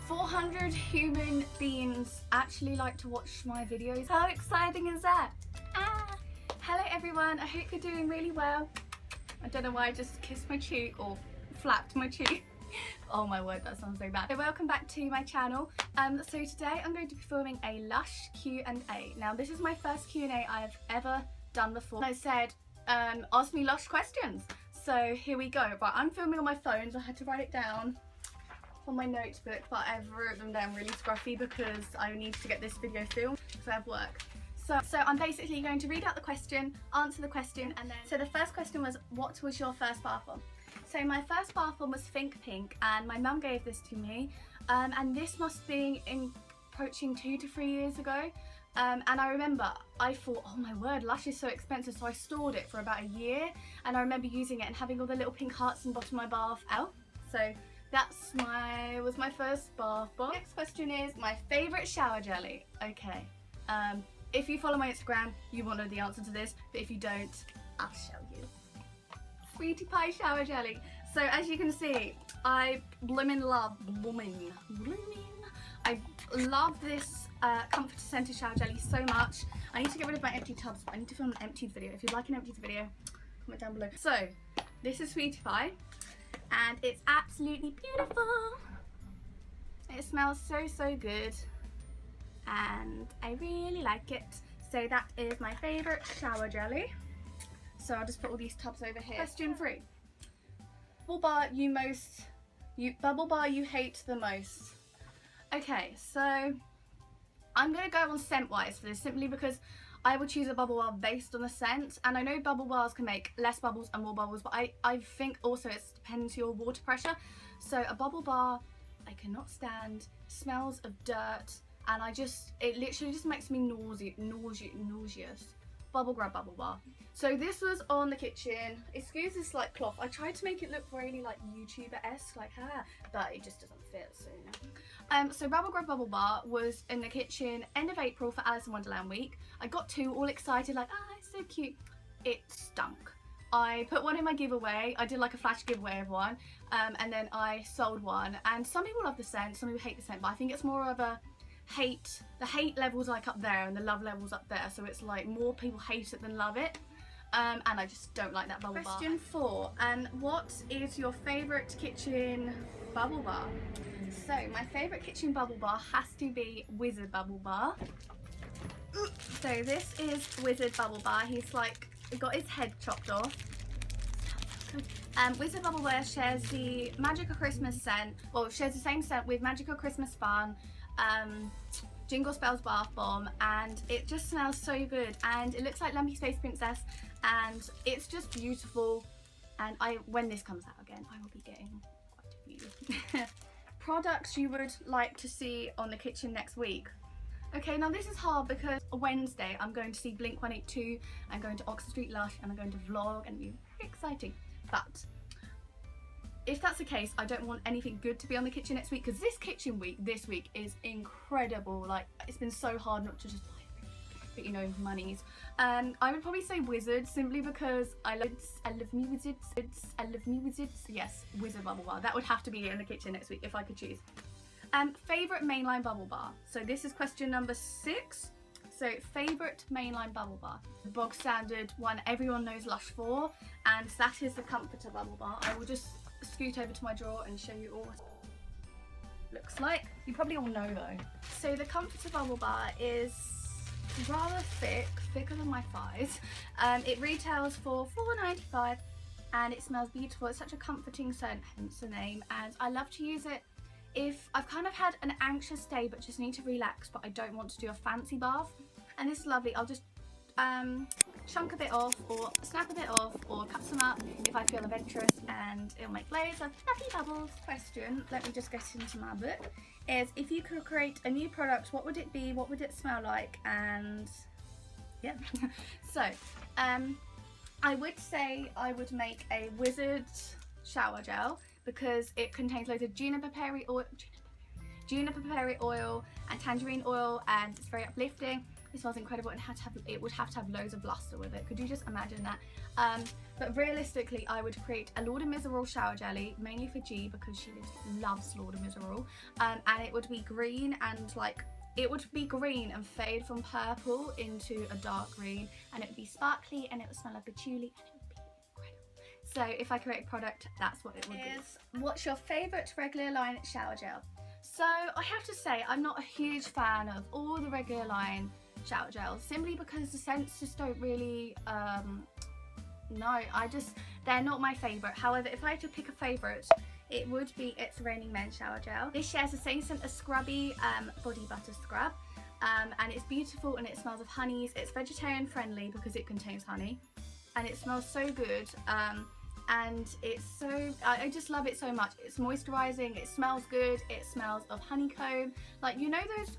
400 human beings actually like to watch my videos. How exciting is that? Hello everyone, I hope you're doing really well. I don't know why I just kissed my cheek or flapped my cheek. Oh my word, that sounds so bad. So welcome back to my channel. So today I'm going to be filming a Lush Q A. Now this is my first Q&A I've ever done before. I said, ask me Lush questions. So here we go. But I'm filming on my phone, so I had to write it down on my notebook, but I've written them down really scruffy because I need to get this video filmed because I have work. So I'm basically going to read out the question, answer the question, and then... So the first question was, what was your first bath bomb? So my first bath bomb was Think Pink, and my mum gave this to me, and this must be approaching 2 to 3 years ago. And I remember I thought, oh my word, Lush is so expensive, so I stored it for about a year, and I remember using it and having all the little pink hearts in the bottom of my bath. So that's was my first bath bomb. Next question is my favourite shower jelly. Okay, if you follow my Instagram, you will know the answer to this, but if you don't, I'll show you. Sweetie Pie shower jelly. So as you can see, I I love this comforter scented shower jelly so much. I need to get rid of my empty tubs, but I need to film an emptied video. If you'd like an emptied video, comment down below. So this is Sweetie Pie, and it's absolutely beautiful. It smells so good, and I really like it. So that is my favourite shower jelly. So I'll just put all these tubs over here. Question 3. Bubble bar you hate the most. Okay, so I'm gonna go on scent wise for this, simply because I would choose a bubble bar based on the scent, and I know bubble bars can make less bubbles and more bubbles, but I think also it depends your water pressure. So a bubble bar I cannot stand, smells of dirt, and it literally just makes me nauseous. Bubble bubble bar. So this was on the kitchen. Excuse this like cloth. I tried to make it look really like YouTuber-esque, like but it just doesn't fit, so you know. So bubble bar was in the kitchen end of April for Alice in Wonderland week. I got 2, all excited, like, it's so cute. It stunk. I put one in my giveaway. I did like a flash giveaway of one, and then I sold one. And some people love the scent, some people hate the scent, but I think it's more of a hate. The hate level's like up there and the love level's up there, so it's like more people hate it than love it. And I just don't like that bubble bar. Question 4, and what is your favourite kitchen bubble bar? So my favourite kitchen bubble bar has to be Wizard Bubble Bar. So this is Wizard Bubble Bar. He's like got his head chopped off. Wizard Bubble Bar shares the Magical Christmas scent, well, shares the same scent with Magical Christmas Fun, Jingle Spells Bath Bomb, and it just smells so good, and it looks like Lumpy Space Princess, and it's just beautiful. And when this comes out again, I will be getting quite a few. Products you would like to see on the kitchen next week. Okay, now this is hard because Wednesday I'm going to see Blink 182, I'm going to Oxford Street Lush, and I'm going to vlog, and it'll be very exciting. But if that's the case, I don't want anything good to be on the kitchen next week, because this week is incredible. Like, it's been so hard not to just buy it, but you know, monies. I would probably say Wizard, simply because I love me wizards. Yes, Wizard Bubble Bar. That would have to be in the kitchen next week if I could choose. Favourite mainline bubble bar. So this is question number 6. So favourite mainline bubble bar. The bog standard one everyone knows Lush for, and that is the Comforter Bubble Bar. I will just scoot over to my drawer and show you all what it looks like. You probably all know though. So the Comforter Bubble Bar is rather thicker than my thighs. It retails for $4.95, and it smells beautiful. It's such a comforting scent, hence the name, and I love to use it if I've kind of had an anxious day but just need to relax, but I don't want to do a fancy bath. And this is lovely. I'll just chunk a bit off, or snap a bit off, or cut some up if I feel adventurous, and it'll make loads of fluffy bubbles. Question, let me just get into my book, is if you could create a new product, what would it be, what would it smell like? And yeah. So I would say I would make a Wizard shower gel, because it contains loads of juniper berry oil and tangerine oil, and it's very uplifting. It smells incredible and it would have to have loads of luster with it. Could you just imagine that? But realistically, I would create a Lord of Miserable shower jelly, mainly for G because she loves Lord of Miserable. And it would be green and like, it would be green and fade from purple into a dark green, and it would be sparkly and it would smell like patchouli and it would be incredible. So if I create a product, that's what it would be. What's your favourite regular line shower gel? So I have to say I'm not a huge fan of all the regular line shower gels, simply because the scents just don't really, they're not my favourite. However, if I had to pick a favourite, it would be It's Raining Men shower gel. This shares the same scent as Scrubby body butter scrub, and it's beautiful and it smells of honeys. It's vegetarian friendly because it contains honey, and it smells so good. And it's so, I just love it so much. It's moisturising, it smells good, it smells of honeycomb. Like, you know those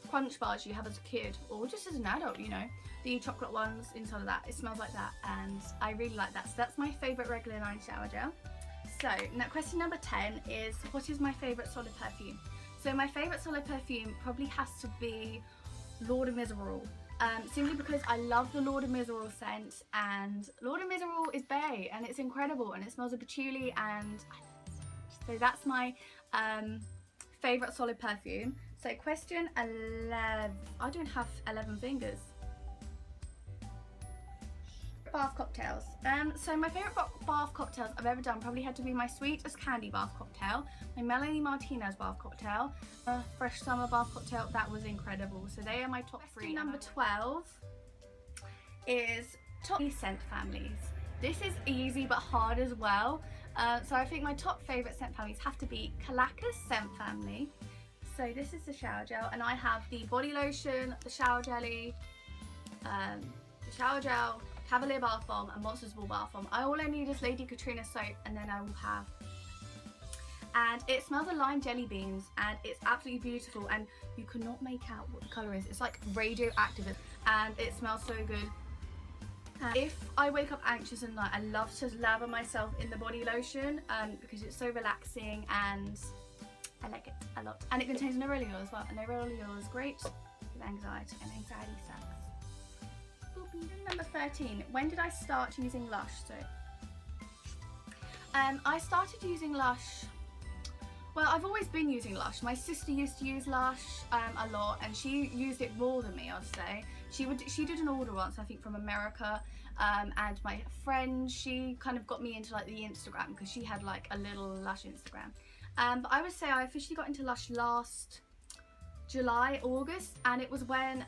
crunch bars you have as a kid, or just as an adult, you know, the chocolate ones inside of that, it smells like that, and I really like that. So that's my favourite regular line shower gel. So now question number 10 is, what is my favourite solid perfume? So my favourite solid perfume probably has to be Lord of Miserable. Simply because I love the Lord of Miserable scent, and Lord of Miserable is bae and it's incredible and it smells of patchouli, and so that's my favourite solid perfume. So question 11, I don't have 11 fingers. Bath cocktails. So my favourite bath cocktails I've ever done probably had to be my Sweet as Candy bath cocktail, my Melanie Martinez bath cocktail, Fresh Summer bath cocktail. That was incredible. So they are my top 3. Number 12 is top scent families. This is easy but hard as well. So I think my top favourite scent families have to be Kalaka's scent family. So this is the shower gel, and I have the body lotion, the shower jelly, the shower gel, Cavalier bath bomb, and Monsters Ball bath bomb. All I need is Lady Katrina soap, and then I will have. And it smells of lime jelly beans, and it's absolutely beautiful, and you cannot make out what the colour is. It's like radioactive, and it smells so good. And if I wake up anxious at night, I love to lather myself in the body lotion because it's so relaxing, and I like it a lot. And it contains neroli oil as well, and neroli oil is great with anxiety, and anxiety sucks. Number 13, when did I start using Lush? So I started using Lush, well, I've always been using Lush. My sister used to use Lush a lot, and she used it more than me, I'd say. She did an order once, I think, from America, and my friend, she kind of got me into like the Instagram, because she had like a little Lush Instagram. But I would say I officially got into Lush last July, August, and it was when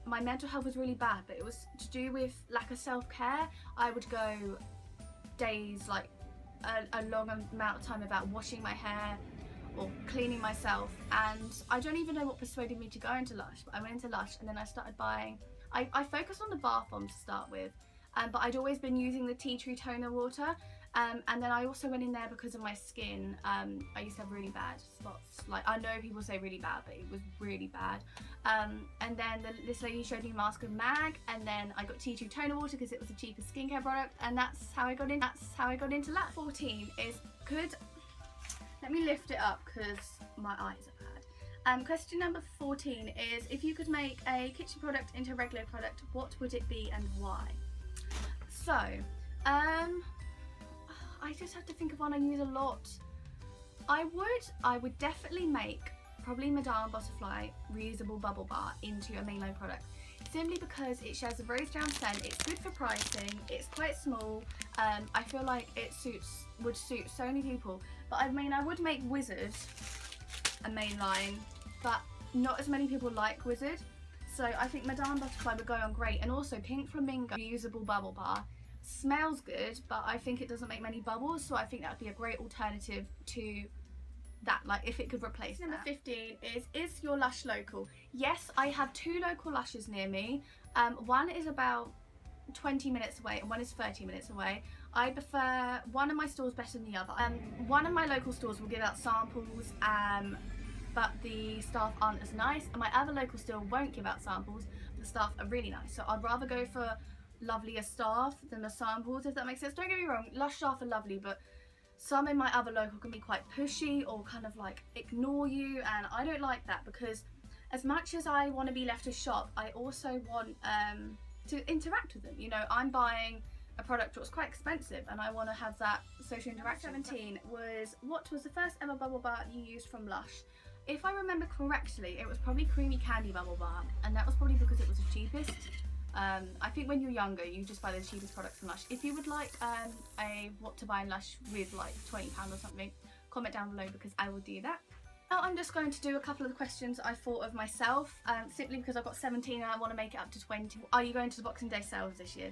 my mental health was really bad, but it was to do with lack of self-care. I would go days, like a long amount of time, without washing my hair or cleaning myself, and I don't even know what persuaded me to go into Lush, but I went into Lush, and then I started buying, I focused on the bath bomb to start with, but I'd always been using the tea tree toner water. And then I also went in there because of my skin. I used to have really bad spots. Like, I know people say really bad, but it was really bad. And then this lady showed me Mask of Mag, and then I got tea tree toner water because it was the cheapest skincare product, and that's how I got into that. 14 is good. Let me lift it up because my eyes are bad. Question number 14 is, if you could make a kitchen product into a regular product, what would it be and why? So, I just have to think of one I use a lot. I would definitely make probably Madame Butterfly reusable bubble bar into a mainline product, simply because it shares a rose down scent. It's good for pricing, it's quite small. I feel like it would suit so many people. But I mean, I would make Wizard a mainline, but not as many people like Wizard, so I think Madame Butterfly would go on great. And also Pink Flamingo reusable bubble bar smells good, but I think it doesn't make many bubbles, so I think that would be a great alternative to that, like if it could replace that. Number 15 is your Lush local? Yes, I have 2 local Lushes near me. One is about 20 minutes away and one is 30 minutes away. I prefer one of my stores better than the other. One of my local stores will give out samples, but the staff aren't as nice, and my other local store won't give out samples, but the staff are really nice. So I'd rather go for lovelier staff than the samples, if that makes sense. Don't get me wrong, Lush staff are lovely, but some in my other local can be quite pushy or kind of like ignore you, and I don't like that, because as much as I want to be left to shop, I also want to interact with them. You know, I'm buying a product that was quite expensive and I want to have that social interaction. 17 was, what was the first ever bubble bar you used from Lush? If I remember correctly, it was probably Creamy Candy Bubble Bar, and that was probably because it was the cheapest. I think when you're younger, you just buy the cheapest products from Lush. If you would like a what to buy in Lush with like £20 or something, comment down below because I will do that. Now I'm just going to do a couple of the questions I thought of myself, simply because I've got 17 and I want to make it up to 20. Are you going to the Boxing Day sales this year?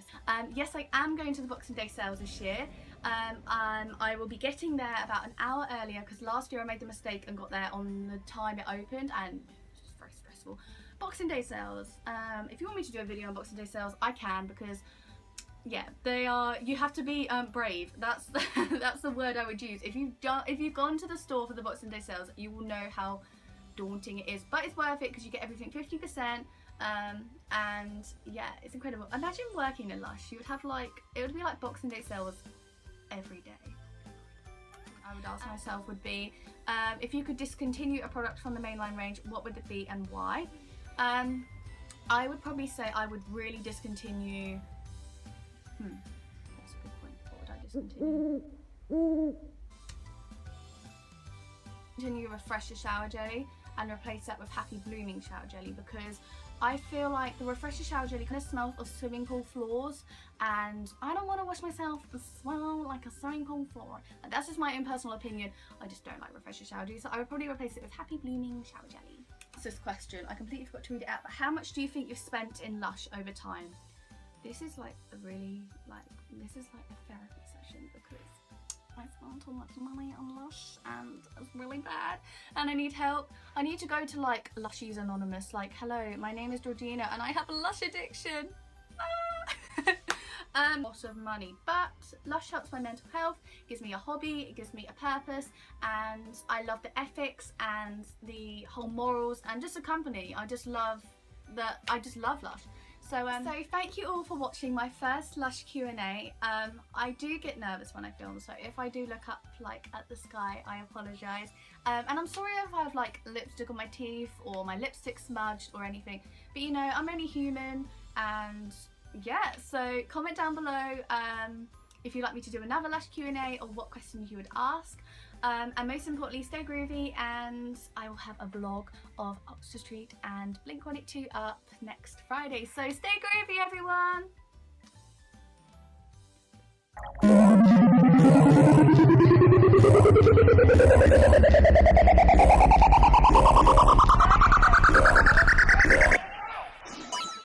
Yes, I am going to the Boxing Day sales this year. I will be getting there about an hour earlier because last year I made the mistake and got there on the time it opened, and it's just very stressful. Boxing Day sales. If you want me to do a video on Boxing Day sales, I can, because yeah, they are. You have to be brave. That's that's the word I would use. If you've gone to the store for the Boxing Day sales, you will know how daunting it is. But it's worth it because you get everything 50%. And yeah, it's incredible. Imagine working in Lush. You would have like, it would be like Boxing Day sales every day. I would ask myself would be, if you could discontinue a product from the mainline range, what would it be and why? I would probably say I would really discontinue. That's a good point. What would I discontinue? Continue Refresher Shower Jelly and replace that with Happy Blooming Shower Jelly, because I feel like the Refresher Shower Jelly kind of smells of swimming pool floors, and I don't want to wash myself and smell like a swimming pool floor. And that's just my own personal opinion. I just don't like Refresher Shower Jelly, so I would probably replace it with Happy Blooming Shower Jelly. This question, I completely forgot to read it out, but how much do you think you've spent in Lush over time? This is like a really, this is like a therapy session, because I spent too much money on Lush and it's really bad and I need help. I need to go to like Lushies Anonymous, like, hello, my name is Georgina and I have a Lush addiction. Lots of money, but Lush helps my mental health, gives me a hobby, it gives me a purpose, and I love the ethics and the whole morals and just the company. I just love Lush. So thank you all for watching my first Lush Q&A. I do get nervous when I film, so if I do look up like at the sky, I apologise. And I'm sorry if I have like lipstick on my teeth or my lipstick smudged or anything, but you know, I'm only human. And yeah, so comment down below if you'd like me to do another Lush Q&A or what questions you would ask. And most importantly, stay groovy, and I will have a vlog of Oxford Street and Blink-182 up next Friday. So stay groovy, everyone!